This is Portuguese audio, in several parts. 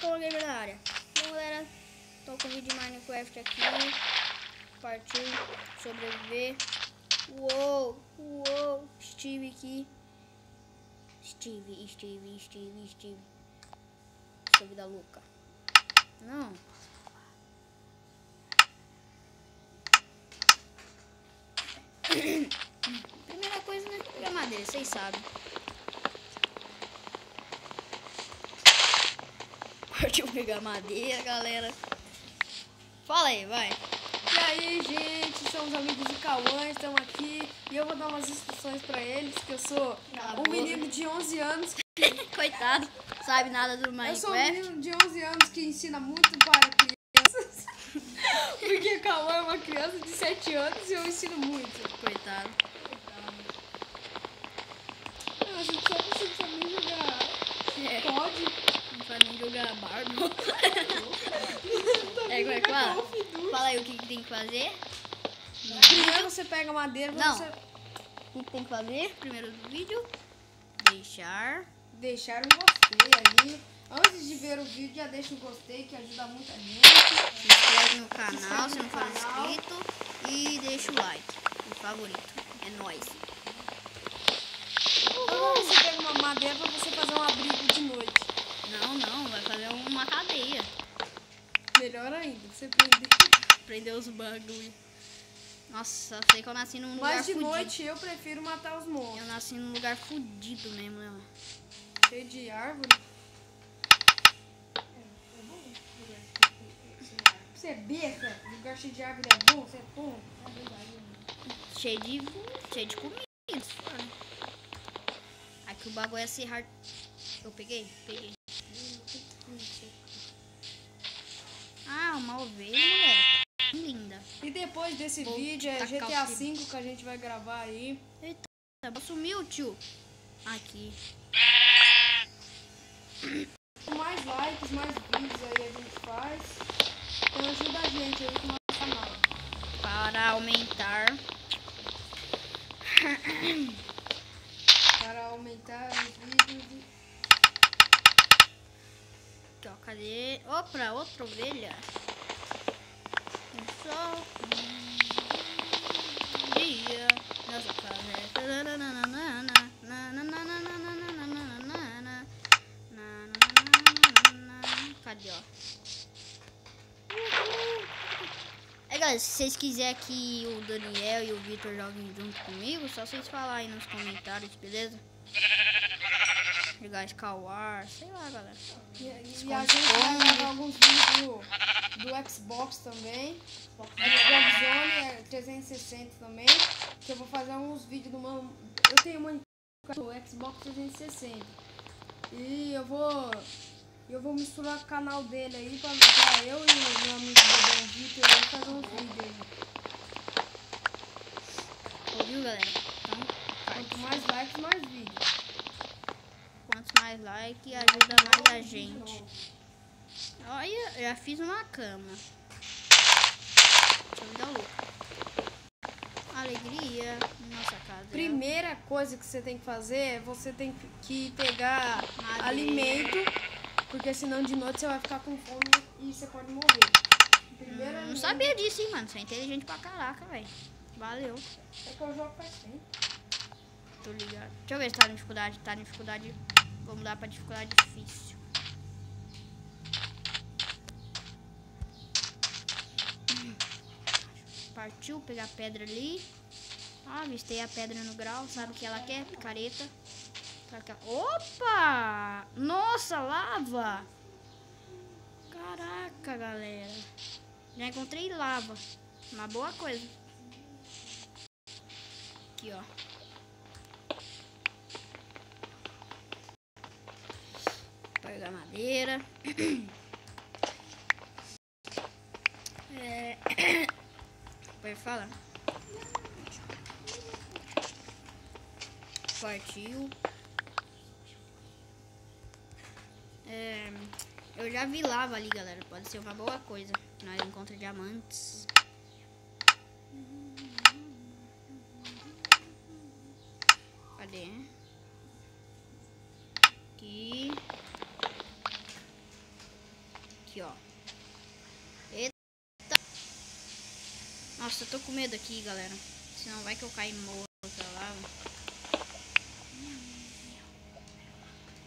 com o gamer na área. Bom, galera, tô com o vídeo de Minecraft aqui. Partiu sobreviver. Uou, Steve aqui. Steve. Sua vida louca. Não. Primeira coisa, né? Pegar madeira, vocês sabem. Partiu pegar madeira, galera. Fala aí, vai. E aí, gente, somos amigos de Cauã, estamos aqui e eu vou dar umas instruções pra eles, que eu sou um menino de 11 anos. Coitado, sabe nada do Eu Minecraft. sou um menino de 11 anos que ensina muito para crianças. Porque Cauã é uma criança de 7 anos e eu ensino muito. Coitado. Ah, você não sabe nem jogar. É. Pode. Não sabe nem jogar Bardo. Como é que fala? Fala aí o que tem que fazer. Primeiro você pega madeira, Não. você O que tem que fazer? Primeiro do vídeo. Deixar deixar um gostei ali. Antes de ver o vídeo, já deixa um gostei, que ajuda muita gente. Se inscreve no canal se não for inscrito. E deixa o like. O favorito. É nóis. Agora você pega uma madeira pra você fazer um abrigo de noite. Não. Vai fazer uma cadeia. Melhor ainda, você prender. Prender os bagulho. Nossa, sei que eu nasci num lugar Mas de fudido. noite eu prefiro matar os monstros. Eu nasci num lugar fudido mesmo, né? Cheio de árvore. Você é besta? Lugar cheio de árvore é bom? Você é bom? Cheio de comida. Aqui o bagulho é ser hard. Eu peguei. Ah, uma ovelha, moleque. Linda. E depois desse Vou vídeo é tacar GTA o filho. V que a gente vai gravar aí. Eita, sumiu, tio. Aqui. Com mais likes, mais vídeos aí a gente faz. Então ajuda a gente aí com o nosso canal. Para aumentar. Para aumentar os vídeos. Aqui, ó, cadê? Opa, outra ovelha. Só dia. Nossa, cadê, ó? Galera, se vocês quiserem que o Daniel e o Victor joguem junto comigo, só vocês falarem aí nos comentários, beleza? Jogar Skywar, sei lá, galera. E a gente vai gravar alguns vídeos do Xbox também. Xbox One é 360 também. Que eu vou fazer uns vídeos do meu. Eu tenho uma do Xbox 360. E eu vou misturar o canal dele aí pra eu e o meu amigo Dedão Vitor aí fazer uns vídeos aí. Ouviu, galera? Então, Quanto mais likes, mais vídeos. quanto mais like, ajuda mais a gente. Olha, já fiz uma cama. Deixa eu dar louco. Alegria. Nossa casa. Primeira coisa que você tem que fazer é você tem que pegar Madeira. alimento, porque senão de noite você vai ficar com fome e você pode morrer. Primeiro Não alimento- sabia disso, hein, mano. Você é inteligente pra caraca, velho. Valeu. É que eu jogo faz tempo. Tô ligado. Deixa eu ver se tá na dificuldade. Tá na dificuldade. Vou mudar pra dificuldade difícil. Partiu pegar a pedra ali. Ah, avistei a pedra no grau. Sabe o que ela quer? Picareta. Sabe que ela... Opa! Nossa, lava! Caraca, galera. Já encontrei lava. Uma boa coisa. Aqui, ó. Pegar madeira. Pode falar. Partiu. Eu já vi lava ali, galera. Pode ser uma boa coisa. Nós encontramos diamantes. Cadê? Aqui. Nossa, eu tô com medo aqui, galera. Senão vai que eu caio e morro pra lá.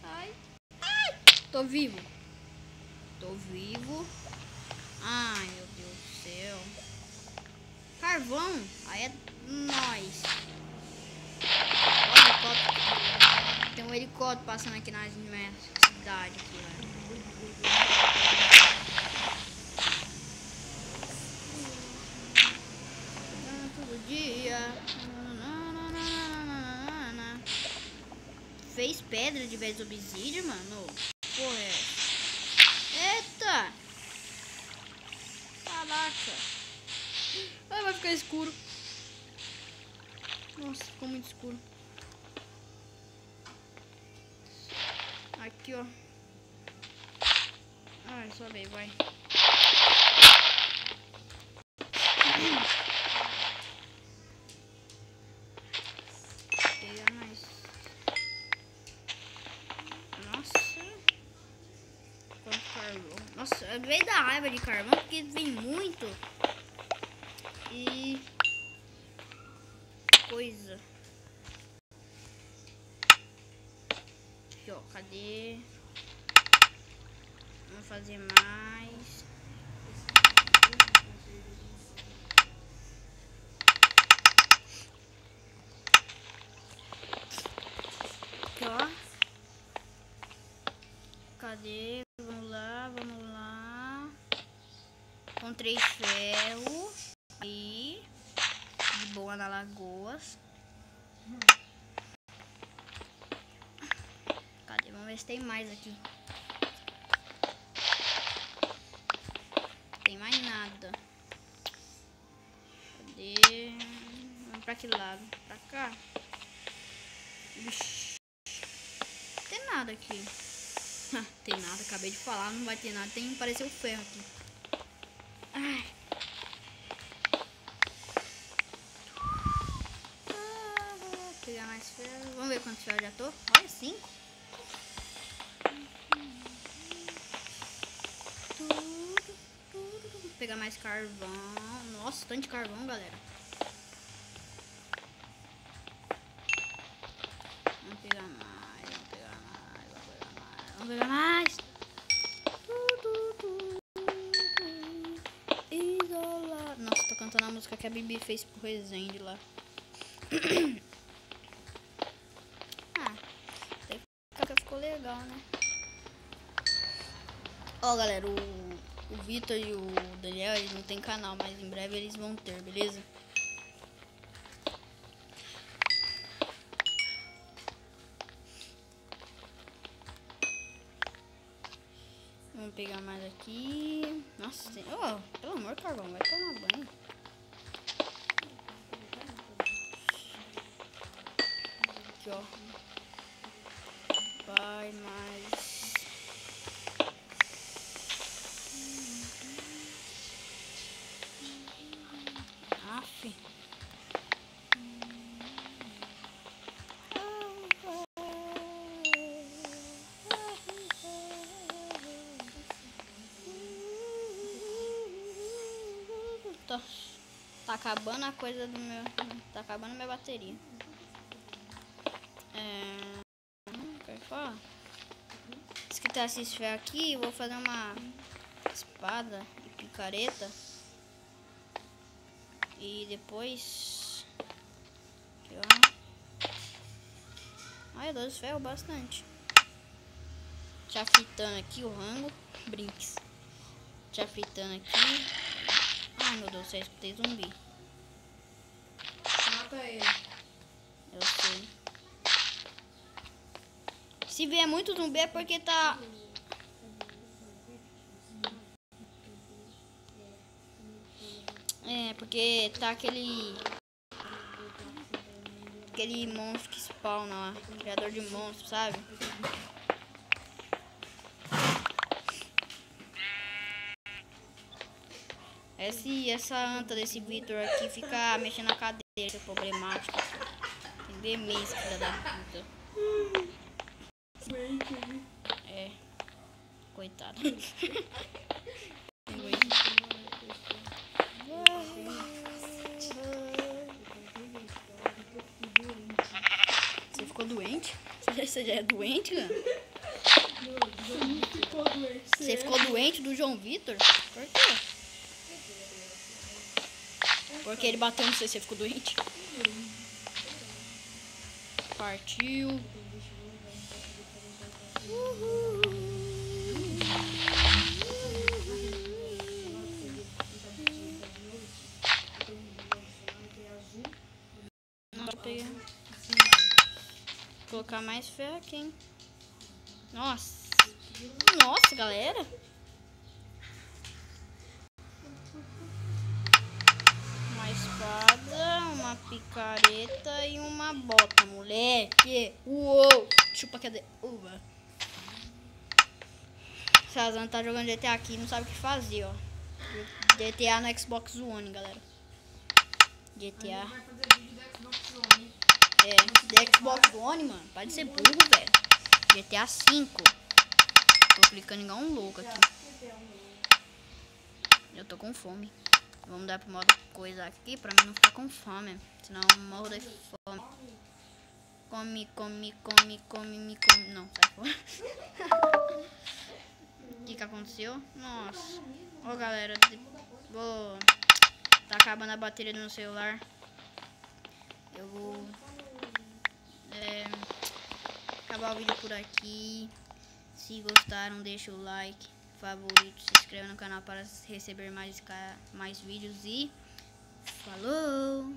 Ai. Ai. Tô vivo. Tô vivo. Ai, meu Deus do céu. Carvão. Aí é nóis. Olha, tem um helicóptero passando aqui na minha cidade. Aqui, velho. Todo dia. Fez pedra de vez de obsidian, mano? Porra, é. Eita! Caraca! Ai, vai ficar escuro. Nossa, ficou muito escuro. Aqui, ó. Ai, sobe aí, vai. Pega mais. Nossa. Quanto carvão. Nossa, veio da raiva de carvão porque vem muito. E coisa. Aqui, ó, cadê? Vamos fazer mais. Aqui, ó. Cadê? Vamos lá, vamos lá. Com 3 ferros. E de boa na Lagoas. Cadê? Vamos ver se tem mais aqui. Tem mais nada. Cadê? Vamos pra que lado? Pra cá? Ixi. Tem nada aqui. Tem nada, acabei de falar, não vai ter nada. Tem que aparecer o ferro aqui. Ai. Vou pegar mais ferro. Vamos ver quantos ferros já tô. Olha, 5. Vou pegar mais carvão. Nossa, tanto de carvão, galera. Vamos pegar mais, vamos pegar mais, vamos pegar mais, vamos pegar mais. Isolado. Nossa, tô cantando a música que a Bibi fez pro Resende lá. Ficou legal, né? Ó, galera, o Vitor e o Daniel, eles não tem canal, mas em breve eles vão ter, beleza? Vamos pegar mais aqui. Nossa, ó, pelo amor, carvão, vai tomar banho. Aqui, ó. Vai mais. Aff. Tá acabando a coisa do meu. Tá acabando a minha bateria. Se quiser assistir aqui, eu vou fazer uma espada e picareta. E depois. Aqui, ó. Ai, 12 ferro bastante. Já fritando aqui o rango. Brinks. Já fritando aqui. Ai, meu Deus, eu escutei zumbi. Mata ele. Eu sei. Se vier muito zumbi é porque tá... É, porque tá aquele monstro que spawna lá. Criador de monstros, sabe? Essa anta desse Vitor aqui fica mexendo na cadeira, é problemático. Tem demência, filha da puta. É. Coitado. Você já é doente, cara? Ficou doente. Você ficou doente do João Vitor? Por quê? Porque ele bateu no você ficou doente? Partiu. Nossa, peguei. Vou colocar mais ferro aqui, hein? Nossa. Nossa, galera. Uma espada, uma picareta e uma bota, moleque. Uou. Chupa, cadê? Uva. Sazan tá jogando GTA aqui e não sabe o que fazer, ó. GTA no Xbox One, galera. GTA. Vai fazer vídeo do Xbox One. É, do Xbox One, mano. Pode ser burro, velho. GTA 5. Tô clicando igual um louco aqui. Eu tô com fome. Vamos dar pro modo coisa aqui pra mim não ficar com fome. Senão eu morro de fome. Come. Não, sai fora. O que aconteceu? Nossa. Ô, galera, vou... Tá acabando a bateria do meu celular. Eu vou... acabar o vídeo por aqui. Se gostaram, deixa o like, favorito, se inscreva no canal para receber mais vídeos e falou!